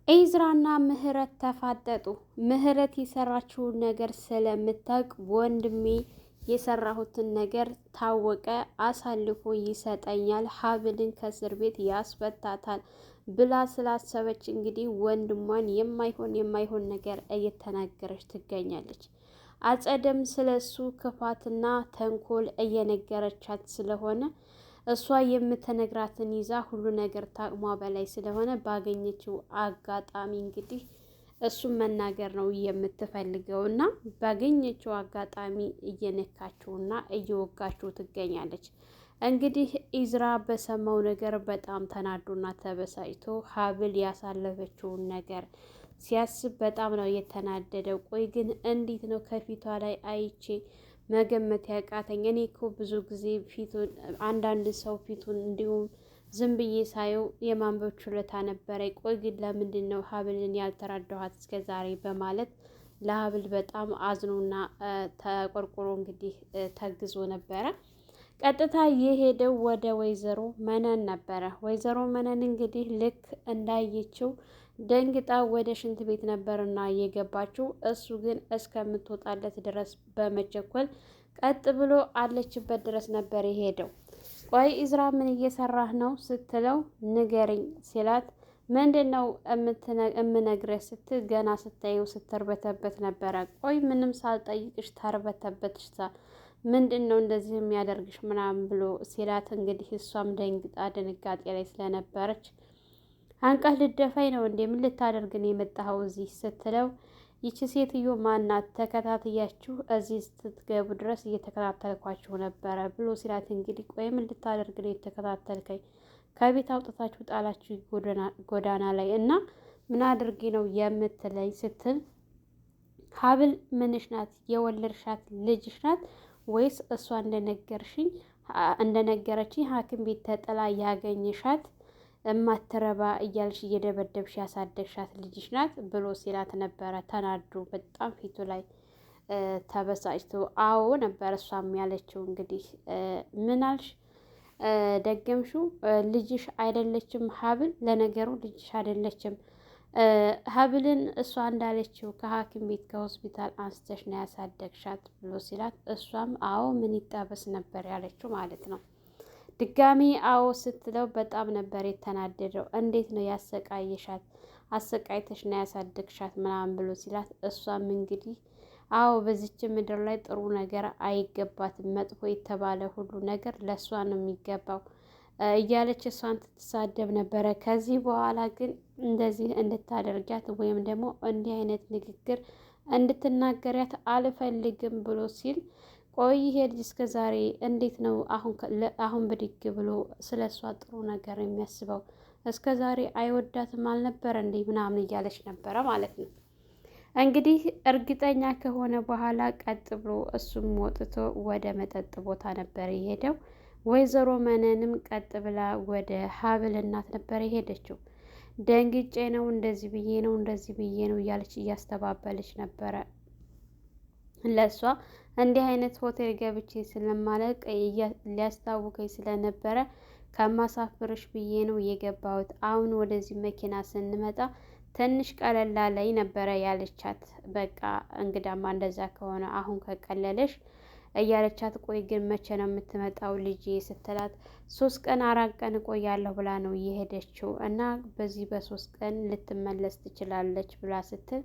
ኤዝራና ምህረት ተፋጠጡ። ምህረት የሰራችውን ነገር ስለምታውቅ ወንድሜ የሰራሁትን ነገር ታወቀ አሳልፎ ይሰጠኛል፣ ሀብልን ከእስር ቤት ያስፈታታል ብላ ስላሰበች እንግዲህ ወንድሟን የማይሆን ነገር እየተናገረች ትገኛለች። አጸደም ስለሱ ክፋትና ተንኮል እየነገረቻት ስለሆነ እሷ የምትነግራትን ይዛ ሁሉ ነገር ታቅሟ በላይ ስለሆነ ባገኘችው አጋጣሚ እንግዲህ እሱም መናገር ነው የምትፈልገው እና ባገኘችው አጋጣሚ እየነካችውና እየወጋችው ትገኛለች። እንግዲህ ኢዝራ በሰማው ነገር በጣም ተናዶና ተበሳጭቶ ሀብል ያሳለፈችውን ነገር ሲያስብ በጣም ነው የተናደደው። ቆይ ግን እንዴት ነው ከፊቷ ላይ አይቼ መገመት ያቃተኝ? እኔ እኮ ብዙ ጊዜ ፊቱን አንዳንድ ሰው ፊቱን እንዲሁም ዝም ብዬ ሳየው የማንበብ ችሎታ ነበረ። ቆይ ግን ለምንድን ነው ሀብልን ያልተራዳኋት እስከ ዛሬ? በማለት ለሀብል በጣም አዝኖና ተቆርቆሮ እንግዲህ ተግዞ ነበረ። ቀጥታ የሄደው ወደ ወይዘሮ መነን ነበረ። ወይዘሮ መነን እንግዲህ ልክ እንዳየችው ደንግጣ ወደ ሽንት ቤት ነበርና የገባችው። እሱ ግን እስከምትወጣለት ድረስ በመቸኮል ቀጥ ብሎ አለችበት ድረስ ነበር የሄደው። ቆይ ኢዝራ ምን እየሰራህ ነው ስትለው ንገሪኝ ሲላት ምንድን ነው እምነግርህ ስትል ገና ስታየው ስትርበተበት ነበረ። ቆይ ምንም ሳልጠይቅሽ ተርበተበትሽ ምንድን ነው እንደዚህ የሚያደርግሽ ምናምን ብሎ ሲላት እንግዲህ እሷም ደንግጣ ድንጋጤ ላይ ስለነበረች አንቀህ ልደፋኝ ነው እንዴ? ምን ልታደርግ ነው የመጣኸው እዚህ ስትለው ይቺ ሴትዮ ማናት? ተከታትያችሁ እዚህ ስትገቡ ድረስ እየተከታተልኳችሁ ነበረ ብሎ ሲላት እንግዲህ ቆይ ምን ልታደርግ ነው የተከታተልከኝ? ከቤት አውጥታችሁ ጣላችሁ ጎዳና ላይ እና ምን አድርጊ ነው የምትለኝ ስትል ሀብል ምንሽ ናት? የወለድሻት ልጅሽ ናት ወይስ እሷ እንደነገረችኝ ሐኪም ቤት ተጥላ ያገኘሻት እማትረባ እያልሽ እየደበደብሽ ያሳደግሻት ልጅሽ ናት ብሎ ሲላት ነበረ። ተናዶ በጣም ፊቱ ላይ ተበሳጭቶ አዎ ነበር እሷም ያለችው። እንግዲህ ምን አልሽ? ደገምሽው? ልጅሽ አይደለችም ሀብል። ለነገሩ ልጅሽ አይደለችም ሀብልን እሷ እንዳለችው ከሐኪም ቤት ከሆስፒታል አንስተሽ ነው ያሳደግሻት ብሎ ሲላት እሷም አዎ ምን ይጠበስ ነበር ያለችው ማለት ነው። ድጋሚ አዎ ስትለው በጣም ነበር የተናደደው። እንዴት ነው ያሰቃየሻት? አሰቃይተሽ ነው ያሳደግሻት ምናምን ብሎ ሲላት እሷም እንግዲህ አዎ በዚች ምድር ላይ ጥሩ ነገር አይገባትም፣ መጥፎ የተባለ ሁሉ ነገር ለእሷ ነው የሚገባው እያለች እሷን ትሳደብ ነበረ። ከዚህ በኋላ ግን እንደዚህ እንድታደርጊያት ወይም ደግሞ እንዲህ አይነት ንግግር እንድትናገሪያት አልፈልግም ብሎ ሲል ቆይ ይሄ ልጅ እስከ ዛሬ እንዴት ነው አሁን ብድግ ብሎ ስለ እሷ ጥሩ ነገር የሚያስበው? እስከ ዛሬ አይወዳትም አልነበረ እንዴ ምናምን እያለች ነበረ ማለት ነው። እንግዲህ እርግጠኛ ከሆነ በኋላ ቀጥ ብሎ እሱም ወጥቶ ወደ መጠጥ ቦታ ነበር የሄደው። ወይዘሮ መነንም ቀጥ ብላ ወደ ሀብል እናት ነበር የሄደችው። ደንግጬ ነው እንደዚህ ብዬ ነው እያለች እያስተባበለች ነበረ። ለእሷ እንዲህ አይነት ሆቴል ገብቼ ስለማለቅ ሊያስታውከኝ ስለነበረ ከማሳፍርሽ ብዬ ነው የገባሁት። አሁን ወደዚህ መኪና ስንመጣ ትንሽ ቀለላ ላይ ነበረ ያለቻት። በቃ እንግዳማ እንደዛ ከሆነ አሁን ከቀለለሽ እያለቻት ቆይ ግን መቼ ነው የምትመጣው ልጄ ስትላት 3 ቀን 4 ቀን እቆያለሁ ብላ ነው እየሄደችው እና በዚህ በ3 ቀን ልትመለስ ትችላለች ብላ ስትል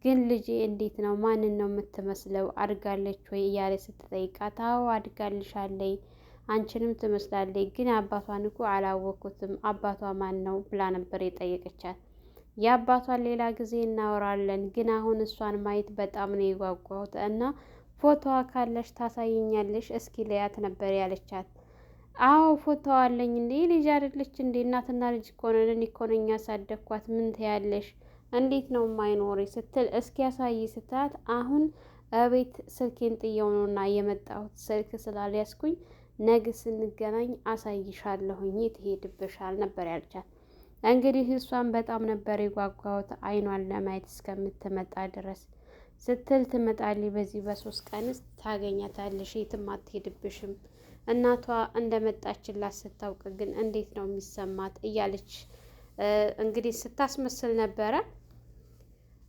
ግን ልጄ እንዴት ነው ማንን ነው የምትመስለው? አድጋለች ወይ እያለ ስትጠይቃት አዎ አድጋልሻለይ አንቺንም ትመስላለች፣ ግን አባቷን እኮ አላወኩትም አባቷ ማን ነው ብላ ነበር የጠየቀቻት። የአባቷን ሌላ ጊዜ እናወራለን፣ ግን አሁን እሷን ማየት በጣም ነው የጓጓሁት እና ፎቶዋ ካለሽ ታሳይኛለሽ እስኪ ለያት ነበር ያለቻት። አዎ ፎቶ አለኝ እንዴ ልጅ አይደለች እንዴ? እናትና ልጅ እኮ ነን፣ እኔ እኮ ነኝ ያሳደግኳት ምን ትያለሽ? እንዴት ነው የማይኖሬ ስትል እስኪ ያሳይ ስትላት አሁን እቤት ስልኬን ጥየው ነውና የመጣሁት ስልክ ስላልያዝኩኝ ነገ ስንገናኝ አሳይሻለሁኝ ትሄድብሻል ነበር ያለቻት። እንግዲህ እሷን በጣም ነበር የጓጓሁት አይኗን ለማየት እስከምትመጣ ድረስ ስትል ትመጣለች። በዚህ በ3 ቀንስ ታገኛታለሽ፣ የትም አትሄድብሽም። እናቷ እንደመጣችላት ስታውቅ ግን እንዴት ነው የሚሰማት እያለች እንግዲህ ስታስመስል ነበረ።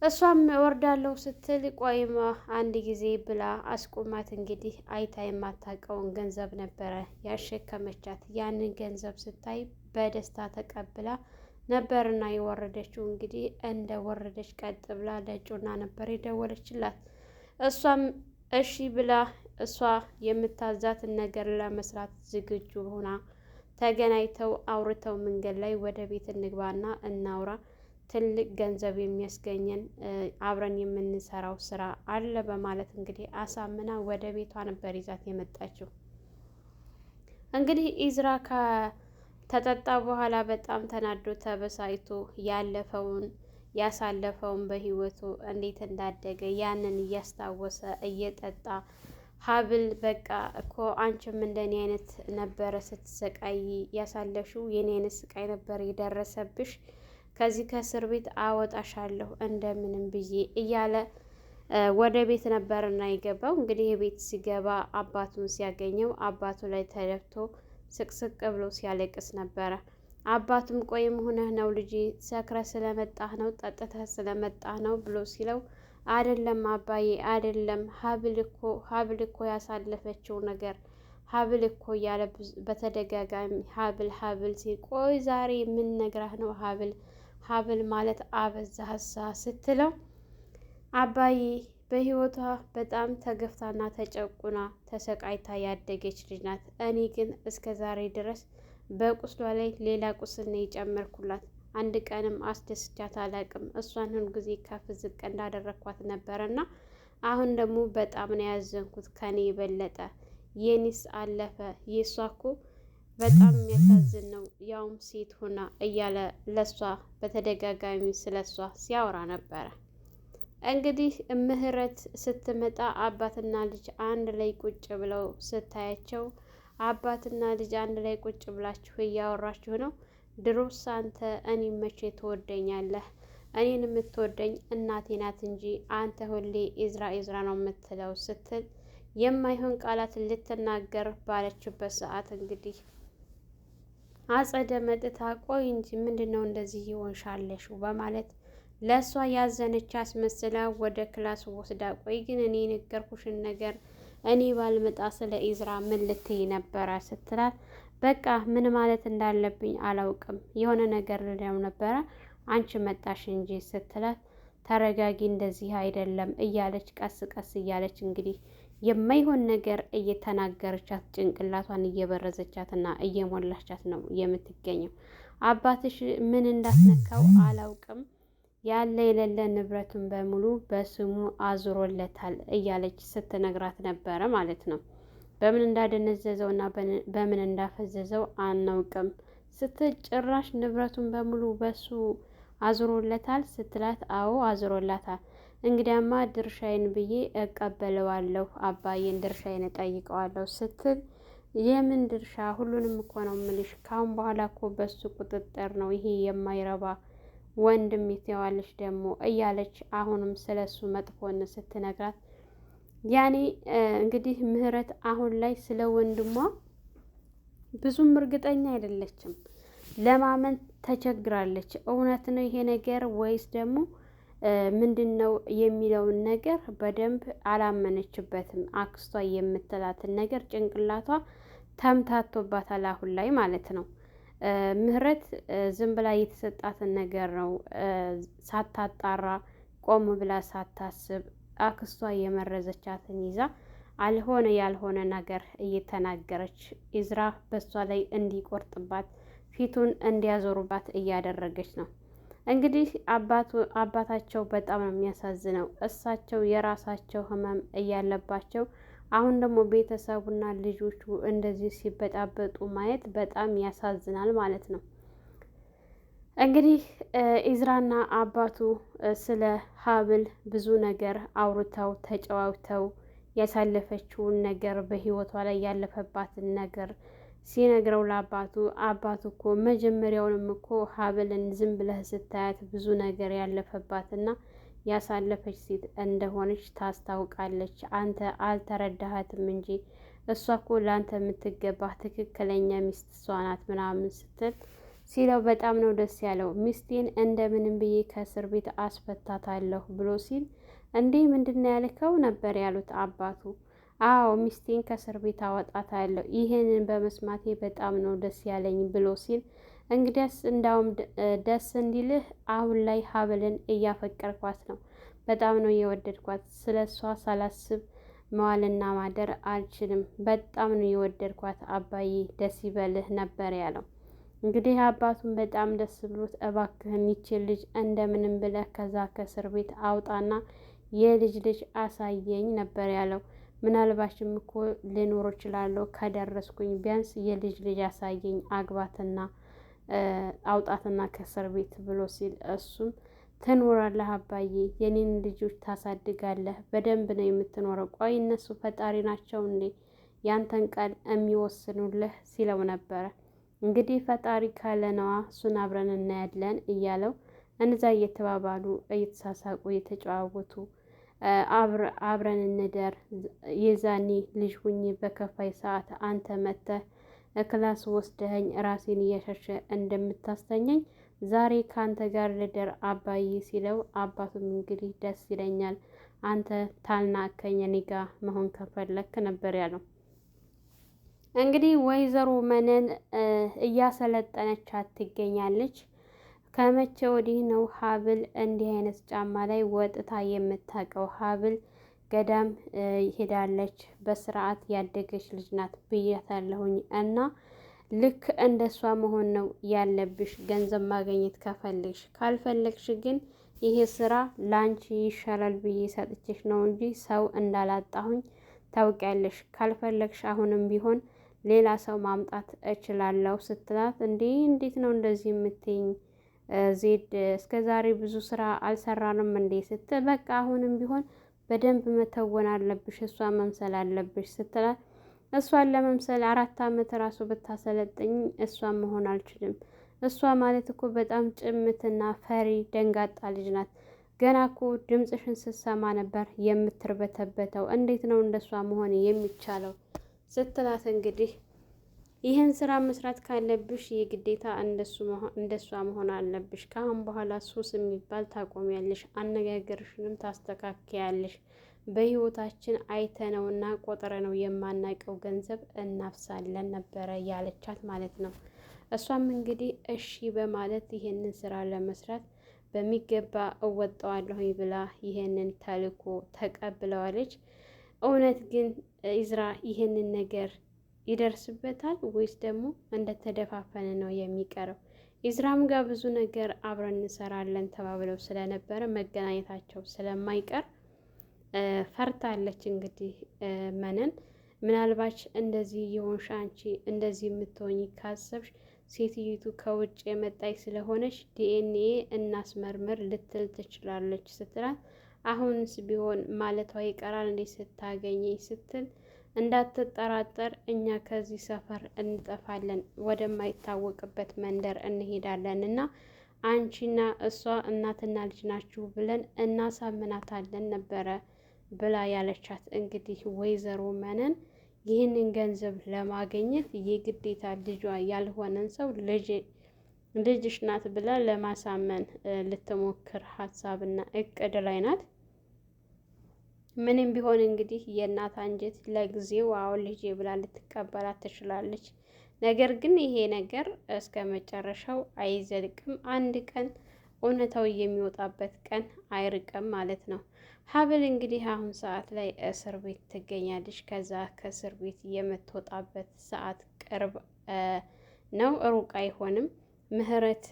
እሷም እወርዳለሁ ስትል ቆይማ አንድ ጊዜ ብላ አስቁማት። እንግዲህ አይታ የማታውቀውን ገንዘብ ነበረ ያሸከመቻት። ያንን ገንዘብ ስታይ በደስታ ተቀብላ ነበርና የወረደችው። እንግዲህ እንደ ወረደች ቀጥ ብላ ለጩና ነበር የደወለችላት። እሷም እሺ ብላ እሷ የምታዛትን ነገር ለመስራት ዝግጁ ሆና ተገናኝተው አውርተው መንገድ ላይ ወደ ቤት እንግባና እናውራ፣ ትልቅ ገንዘብ የሚያስገኘን አብረን የምንሰራው ስራ አለ በማለት እንግዲህ አሳምና ወደ ቤቷ ነበር ይዛት የመጣችው። እንግዲህ ኢዝራ ከተጠጣ በኋላ በጣም ተናዶ ተበሳይቶ ያሳለፈውን በህይወቱ እንዴት እንዳደገ ያንን እያስታወሰ እየጠጣ ሀብል በቃ እኮ አንቺም እንደኔ አይነት ነበረ ስትሰቃይ ያሳለፍሽው፣ የኔ አይነት ስቃይ ነበር የደረሰብሽ፣ ከዚህ ከእስር ቤት አወጣሻለሁ እንደምንም ብዬ እያለ ወደ ቤት ነበርና የገባው። እንግዲህ የቤት ሲገባ አባቱን ሲያገኘው አባቱ ላይ ተደፍቶ ስቅስቅ ብሎ ሲያለቅስ ነበረ። አባቱም ቆይም ሆነህ ነው ልጄ፣ ሰክረህ ስለመጣህ ነው፣ ጠጥተህ ስለመጣህ ነው ብሎ ሲለው አይደለም አባዬ አይደለም፣ ሀብል እኮ ያሳለፈችው ነገር ሀብል እኮ እያለ በተደጋጋሚ ሀብል ሲል ቆይ ዛሬ ምን ነግረህ ነው ሀብል ማለት አበዛህሳ ስትለው አባዬ በህይወቷ በጣም ተገፍታና ተጨቁና ተሰቃይታ ያደገች ልጅ ናት። እኔ ግን እስከ ዛሬ ድረስ በቁስሏ ላይ ሌላ ቁስል ነው የጨመርኩላት። አንድ ቀንም አስደስቻት አላቅም። እሷን ሁል ጊዜ ከፍ ዝቅ እንዳደረግኳት ነበረና አሁን ደግሞ በጣም ነው ያዘንኩት። ከኔ የበለጠ የኔስ አለፈ፣ የእሷ እኮ በጣም የሚያሳዝን ነው፣ ያውም ሴት ሆና እያለ ለሷ በተደጋጋሚ ስለሷ ሲያወራ ነበረ። እንግዲህ ምህረት ስትመጣ አባትና ልጅ አንድ ላይ ቁጭ ብለው ስታያቸው አባትና ልጅ አንድ ላይ ቁጭ ብላችሁ እያወራችሁ ነው። ድሮስ አንተ እኔን መቼ ትወደኛለህ? እኔን የምትወደኝ እናቴ ናት እንጂ አንተ ሁሌ ኢዝራ ነው የምትለው ስትል የማይሆን ቃላት ልትናገር ባለችበት ሰዓት እንግዲህ አጸደ መጥታ ቆይ እንጂ ምንድን ነው እንደዚህ ይሆንሻለሽ በማለት ለእሷ ያዘነች አስመስላ ወደ ክላስ ወስዳ ቆይ ግን እኔ የነገርኩሽን ነገር እኔ ባልመጣ ስለ ኢዝራ ምን ልትይ ነበረ ስትላት በቃ ምን ማለት እንዳለብኝ አላውቅም፣ የሆነ ነገር ልለው ነበረ አንቺ መጣሽ እንጂ ስትላት ተረጋጊ፣ እንደዚህ አይደለም እያለች ቀስ ቀስ እያለች እንግዲህ የማይሆን ነገር እየተናገረቻት ጭንቅላቷን እየበረዘቻትና እየሞላቻት ነው የምትገኘው። አባትሽ ምን እንዳስነካው አላውቅም፣ ያለ የሌለ ንብረቱን በሙሉ በስሙ አዙሮለታል እያለች ስትነግራት ነበረ ማለት ነው። በምን እንዳደነዘዘው እና በምን እንዳፈዘዘው አናውቅም ስትል ጭራሽ ንብረቱን በሙሉ በሱ አዙሮለታል ስትላት አዎ አዙሮላታል። እንግዲያማ ድርሻዬን ብዬ እቀበለዋለሁ፣ አባዬን ድርሻዬን እጠይቀዋለሁ ስትል የምን ድርሻ? ሁሉንም እኮ ነው ምልሽ። ካሁን በኋላ እኮ በሱ ቁጥጥር ነው ይሄ የማይረባ ወንድም ይተዋለች ደግሞ እያለች አሁንም ስለሱ መጥፎነት ስትነግራት ያኔ እንግዲህ ምህረት አሁን ላይ ስለ ወንድሟ ብዙም እርግጠኛ አይደለችም። ለማመን ተቸግራለች። እውነት ነው ይሄ ነገር ወይስ ደግሞ ምንድን ነው የሚለውን ነገር በደንብ አላመነችበትም። አክስቷ የምትላትን ነገር ጭንቅላቷ ተምታቶባታል አሁን ላይ ማለት ነው። ምህረት ዝም ብላ የተሰጣትን ነገር ነው ሳታጣራ ቆም ብላ ሳታስብ አክስቷ የመረዘቻትን ይዛ አልሆነ ያልሆነ ነገር እየተናገረች ኢዝራ በሷ ላይ እንዲቆርጥባት ፊቱን እንዲያዞሩባት እያደረገች ነው። እንግዲህ አባታቸው በጣም ነው የሚያሳዝነው። እሳቸው የራሳቸው ህመም እያለባቸው አሁን ደግሞ ቤተሰቡና ልጆቹ እንደዚህ ሲበጣበጡ ማየት በጣም ያሳዝናል ማለት ነው። እንግዲህ ኢዝራና አባቱ ስለ ሀብል ብዙ ነገር አውርተው ተጨዋውተው ያሳለፈችውን ነገር በህይወቷ ላይ ያለፈባትን ነገር ሲነግረው ለአባቱ አባቱ እኮ መጀመሪያውንም እኮ ሀብልን ዝም ብለህ ስታያት ብዙ ነገር ያለፈባትና ያሳለፈች ሴት እንደሆነች ታስታውቃለች። አንተ አልተረዳሃትም እንጂ እሷ እኮ ለአንተ የምትገባህ ትክክለኛ ሚስት እሷ ናት ምናምን ስትል ሲለው በጣም ነው ደስ ያለው። ሚስቴን እንደምንም ብዬ ከእስር ቤት አስፈታታለሁ ብሎ ሲል እንዴ ምንድነው ያልከው ነበር ያሉት አባቱ። አዎ ሚስቴን ከእስር ቤት አወጣታለሁ፣ ይህንን በመስማቴ በጣም ነው ደስ ያለኝ ብሎ ሲል እንግዲያስ እንዳውም ደስ እንዲልህ አሁን ላይ ሀብልን እያፈቀርኳት ነው፣ በጣም ነው የወደድኳት፣ ስለ እሷ ሳላስብ መዋልና ማደር አልችልም፣ በጣም ነው የወደድኳት አባዬ ደስ ይበልህ ነበር ያለው። እንግዲህ አባቱን በጣም ደስ ብሎት እባክህን ይችን ልጅ እንደምንም ብለህ ከዛ ከእስር ቤት አውጣና የልጅ ልጅ አሳየኝ ነበር ያለው። ምናልባሽም እኮ ልኖር እችላለሁ ከደረስኩኝ፣ ቢያንስ የልጅ ልጅ አሳየኝ፣ አግባትና አውጣትና ከእስር ቤት ብሎ ሲል እሱም ትኖራለህ አባዬ፣ የኔን ልጆች ታሳድጋለህ፣ በደንብ ነው የምትኖረው። ቆይ እነሱ ፈጣሪ ናቸው እንዴ ያንተን ቃል የሚወስኑልህ ሲለው ነበረ። እንግዲህ ፈጣሪ ካለ ነዋ፣ እሱን አብረን እናያለን እያለው እንዛ እየተባባሉ እየተሳሳቁ እየተጨዋወቱ አብረን እንደር፣ የዛኔ ልጅ ሁኜ በከፋይ ሰዓት አንተ መተህ ክላስ ወስደኸኝ ራሴን እያሻሸ እንደምታስተኘኝ ዛሬ ከአንተ ጋር ልደር አባዬ ሲለው፣ አባቱም እንግዲህ ደስ ይለኛል አንተ ታልናከኝ እኔ ጋ መሆን ከፈለክ ነበር ያለው። እንግዲህ ወይዘሮ መነን እያሰለጠነቻት ትገኛለች። ከመቼ ወዲህ ነው ሀብል እንዲህ አይነት ጫማ ላይ ወጥታ የምታውቀው? ሀብል ገዳም ሄዳለች፣ በስርዓት ያደገች ልጅ ናት ብያታለሁኝ። እና ልክ እንደሷ መሆን ነው ያለብሽ፣ ገንዘብ ማግኘት ከፈለግሽ። ካልፈለግሽ ግን ይሄ ስራ ላንቺ ይሻላል ብዬ ሰጥቼሽ ነው እንጂ ሰው እንዳላጣሁኝ ታውቂያለሽ። ካልፈለግሽ አሁንም ቢሆን ሌላ ሰው ማምጣት እችላለሁ ስትላት፣ እንዴት ነው እንደዚህ የምትይኝ ዜድ? እስከ ዛሬ ብዙ ስራ አልሰራንም እንዴ ስትል፣ በቃ አሁንም ቢሆን በደንብ መተወን አለብሽ፣ እሷ መምሰል አለብሽ ስትላት፣ እሷን ለመምሰል 4 ዓመት ራሱ ብታሰለጥኝ እሷን መሆን አልችልም። እሷ ማለት እኮ በጣም ጭምትና ፈሪ ደንጋጣ ልጅ ናት። ገና እኮ ድምፅሽን ስትሰማ ነበር የምትርበተበተው። እንዴት ነው እንደሷ መሆን የሚቻለው ስትላት፣ እንግዲህ ይህን ስራ መስራት ካለብሽ የግዴታ እንደሷ መሆን አለብሽ። ከአሁን በኋላ ሱስ የሚባል ታቆሚያለሽ፣ አነጋገርሽንም ታስተካክያለሽ። በህይወታችን አይተነውና ቆጥረነው የማናውቀው ገንዘብ እናፍሳለን ነበረ ያለቻት ማለት ነው። እሷም እንግዲህ እሺ በማለት ይህንን ስራ ለመስራት በሚገባ እወጣዋለሁኝ ብላ ይህንን ተልዕኮ ተቀብለዋለች። እውነት ግን ኢዝራ ይህንን ነገር ይደርስበታል ወይስ ደግሞ እንደተደፋፈነ ነው የሚቀረው? ኢዝራም ጋር ብዙ ነገር አብረን እንሰራለን ተባብለው ስለነበረ መገናኘታቸው ስለማይቀር ፈርታለች። እንግዲህ መነን ምናልባች እንደዚህ የሆንሽ አንቺ እንደዚህ የምትሆኝ ካሰብሽ ሴትዮቱ ከውጭ የመጣች ስለሆነች ዲኤንኤ እናስመርምር ልትል ትችላለች ስትላት፣ አሁንስ ቢሆን ማለቷ ይቀራል እንዴ ስታገኘኝ ስትል፣ እንዳትጠራጠር እኛ ከዚህ ሰፈር እንጠፋለን፣ ወደማይታወቅበት መንደር እንሄዳለን እና አንቺና እሷ እናትና ልጅ ናችሁ ብለን እናሳምናታለን ነበረ ብላ ያለቻት። እንግዲህ ወይዘሮ መነን ይህንን ገንዘብ ለማግኘት የግዴታ ልጇ ያልሆነን ሰው ልጅሽ ናት ብላ ለማሳመን ልትሞክር ሀሳብና እቅድ ላይ ናት። ምንም ቢሆን እንግዲህ የእናት አንጀት ለጊዜው አሁን ልጄ ብላ ልትቀበላት ትችላለች። ነገር ግን ይሄ ነገር እስከ መጨረሻው አይዘልቅም። አንድ ቀን እውነታው የሚወጣበት ቀን አይርቅም ማለት ነው። ሀብል እንግዲህ አሁን ሰዓት ላይ እስር ቤት ትገኛለች። ከዛ ከእስር ቤት የምትወጣበት ሰዓት ቅርብ ነው፣ ሩቅ አይሆንም። ምህረት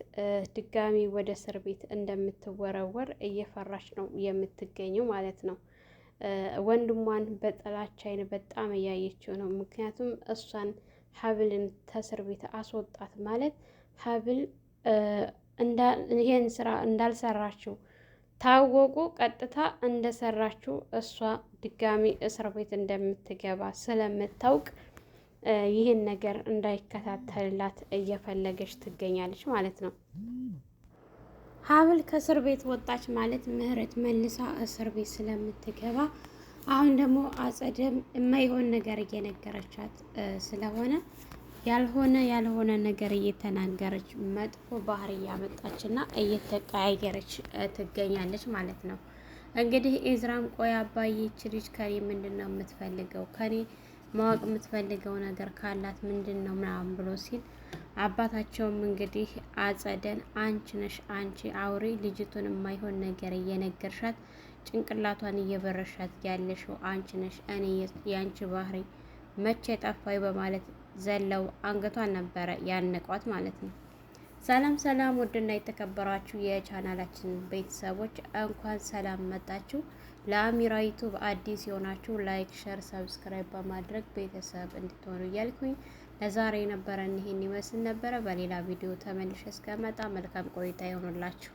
ድጋሚ ወደ እስር ቤት እንደምትወረወር እየፈራች ነው የምትገኘው ማለት ነው። ወንድሟን በጥላቻ አይን በጣም እያየችው ነው። ምክንያቱም እሷን ሀብልን ከእስር ቤት አስወጣት ማለት ሀብል ይህን ስራ እንዳልሰራችው ታወቁ፣ ቀጥታ እንደሰራችው እሷ ድጋሚ እስር ቤት እንደምትገባ ስለምታውቅ ይህን ነገር እንዳይከታተልላት እየፈለገች ትገኛለች ማለት ነው። ሀብል ከእስር ቤት ወጣች ማለት ምህረት መልሳ እስር ቤት ስለምትገባ አሁን ደግሞ አጸደም የማይሆን ነገር እየነገረቻት ስለሆነ ያልሆነ ነገር እየተናገረች መጥፎ ባህሪ እያመጣችና እየተቀያየረች ትገኛለች ማለት ነው። እንግዲህ ኤዝራም ቆይ አባዬ ይች ልጅ ከኔ ምንድን ነው የምትፈልገው? ከኔ ማወቅ የምትፈልገው ነገር ካላት ምንድን ነው ምናምን ብሎ ሲል አባታቸውም እንግዲህ አጸደን አንቺ ነሽ አንቺ አውሬ ልጅቱን የማይሆን ነገር እየነገርሻት ጭንቅላቷን እየበረሻት ያለሽው አንቺ ነሽ። እኔ የአንቺ ባህሪ መቼ ጠፋይ በማለት ዘለው አንገቷን ነበረ ያነቋት ማለት ነው። ሰላም ሰላም፣ ውድና የተከበራችሁ የቻናላችን ቤተሰቦች እንኳን ሰላም መጣችሁ። ለአሚራ ዩቱብ አዲስ የሆናችሁ ላይክ፣ ሸር፣ ሰብስክራይብ በማድረግ ቤተሰብ እንድትሆኑ እያልኩኝ ለዛሬ የነበረን ይሄን ይመስል ነበረ። በሌላ ቪዲዮ ተመልሼ እስከመጣ መልካም ቆይታ ይሆኑላችሁ።